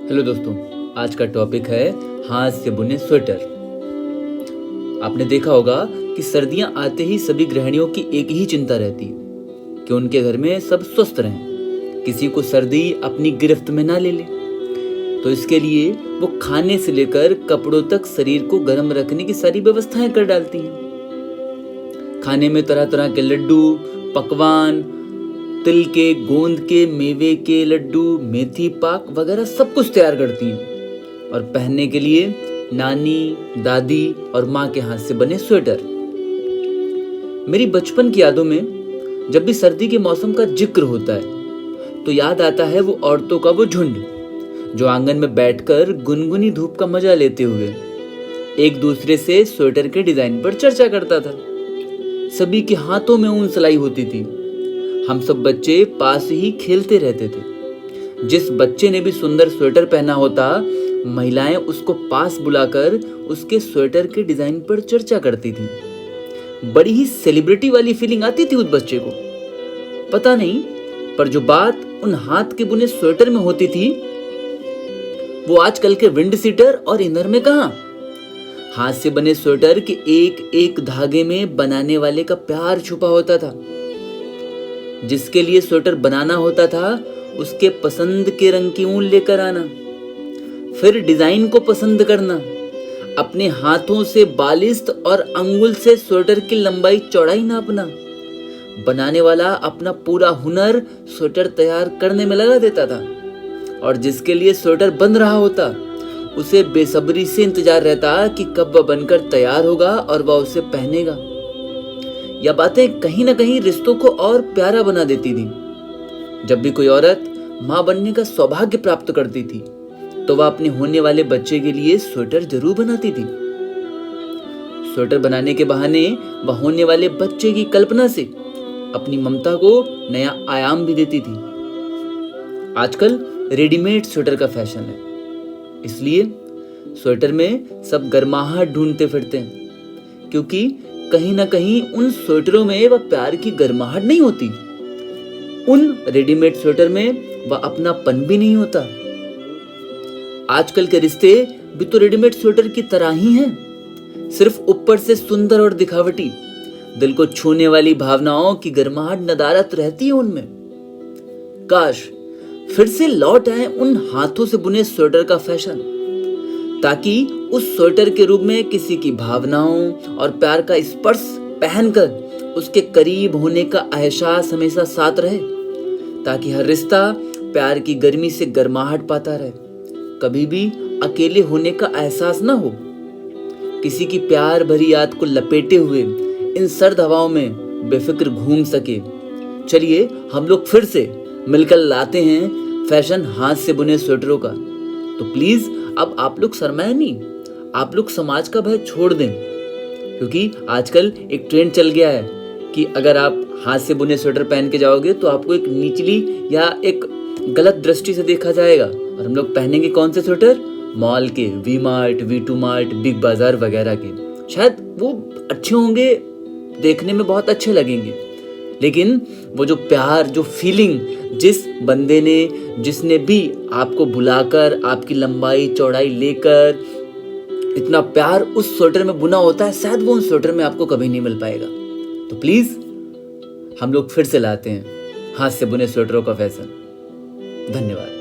Hello दोस्तों, आज का टॉपिक है हाथ से बुने स्वेटर। आपने देखा होगा कि सर्दियां आते ही सभी गृहिणियों की एक ही चिंता रहती है कि उनके घर में सब स्वस्थ रहें, किसी को सर्दी अपनी गिरफ्त में ना ले ले। तो इसके लिए वो खाने से लेकर कपड़ों तक शरीर को गर्म रखने की सारी व्यवस्थाएं कर डालती हैं। खाने में तरह तरह के लड्डू, पकवान, तिल के, गोंद के, मेवे के लड्डू, मेथी पाक वगैरह सब कुछ तैयार करती हैं। और पहनने के लिए नानी, दादी और माँ के हाथ से बने स्वेटर। मेरी बचपन की यादों में जब भी सर्दी के मौसम का जिक्र होता है तो याद आता है वो औरतों का वो झुंड जो आंगन में बैठकर गुनगुनी धूप का मजा लेते हुए एक दूसरे से स्वेटर के डिजाइन पर चर्चा करता था। सभी के हाथों में ऊन सिलाई होती थी। हम सब बच्चे पास ही खेलते रहते थे। जिस बच्चे ने भी सुंदर स्वेटर पहना होता, महिलाएं उसको पास बुलाकर उसके स्वेटर के डिजाइन पर चर्चा करती थी। बड़ी ही सेलिब्रिटी वाली फीलिंग आती थी उस बच्चे को। पता नहीं, पर जो बात उन हाथ के बुने स्वेटर में होती थी वो आजकल के विंड सीटर और इनर में कहां। हाथ से बने स्वेटर के एक एक धागे में बनाने वाले का प्यार छुपा होता था। जिसके लिए स्वेटर बनाना होता था उसके पसंद के रंग की ऊन लेकर आना, फिर डिजाइन को पसंद करना, अपने हाथों से बालिश्त और अंगुल से स्वेटर की लंबाई चौड़ाई नापना। बनाने वाला अपना पूरा हुनर स्वेटर तैयार करने में लगा देता था और जिसके लिए स्वेटर बन रहा होता उसे बेसब्री से इंतजार रहता कि कब वह बनकर तैयार होगा और वह उसे पहनेगा। यह बातें कहीं ना कहीं रिश्तों को और प्यारा बना देती थी। जब भी कोई औरत मां बनने का सौभाग्य प्राप्त करती थी तो वह अपने होने वाले बच्चे के लिए स्वेटर जरूर बनाती थी। स्वेटर बनाने के बहाने वह होने वाले बच्चे की कल्पना से अपनी ममता को नया आयाम भी देती थी। आजकल रेडीमेड स्वेटर का फैशन है, इसलिए स्वेटर में सब गर्माहट ढूंढते फिरते हैं, क्योंकि कहीं ना कहीं उन स्वेटरों में वह प्यार की गर्माहट नहीं होती। उन रेडीमेड स्वेटर में वह अपनापन भी नहीं होता। आजकल के रिश्ते भी तो रेडीमेड स्वेटर की तरह ही हैं, सिर्फ ऊपर से सुंदर और दिखावटी। दिल को छूने वाली भावनाओं की गर्माहट नदारत रहती है उनमें। काश फिर से लौट आए उन हाथों से बुने स्वेटर का फैशन, ताकि उस स्वेटर के रूप में किसी की भावनाओं और प्यार का स्पर्श पहनकर उसके करीब होने का एहसास हमेशा साथ रहे, ताकि हर रिश्ता प्यार की गर्मी से गर्माहट पाता रहे, कभी भी अकेले होने का एहसास ना हो। किसी की प्यार भरी याद को लपेटे हुए इन सर्द हवाओं में बेफिक्र घूम सके। चलिए हम लोग फिर से मिलकर लाते हैं फैशन हाथ से बुने स्वेटरों का। तो प्लीज अब आप लोग शर्माएं नहीं, आप लोग समाज का भय छोड़ दें, क्योंकि आजकल एक ट्रेंड चल गया है कि अगर आप हाथ से बुने स्वेटर पहन के जाओगे तो आपको एक निचली या एक गलत दृष्टि से देखा जाएगा। और हम लोग पहनेंगे कौन से स्वेटर? मॉल के, V Mart, V2 Mart, Big Bazaar वगैरह के। शायद वो अच्छे होंगे, देखने में बहुत अच्छे लगेंगे, लेकिन वो जो प्यार, जो फीलिंग जिस बंदे ने, जिसने भी आपको बुलाकर आपकी लंबाई चौड़ाई लेकर इतना प्यार उस स्वेटर में बुना होता है, शायद वो उस स्वेटर में आपको कभी नहीं मिल पाएगा। तो प्लीज हम लोग फिर से लाते हैं हाथ से बुने स्वेटरों का फैशन। धन्यवाद।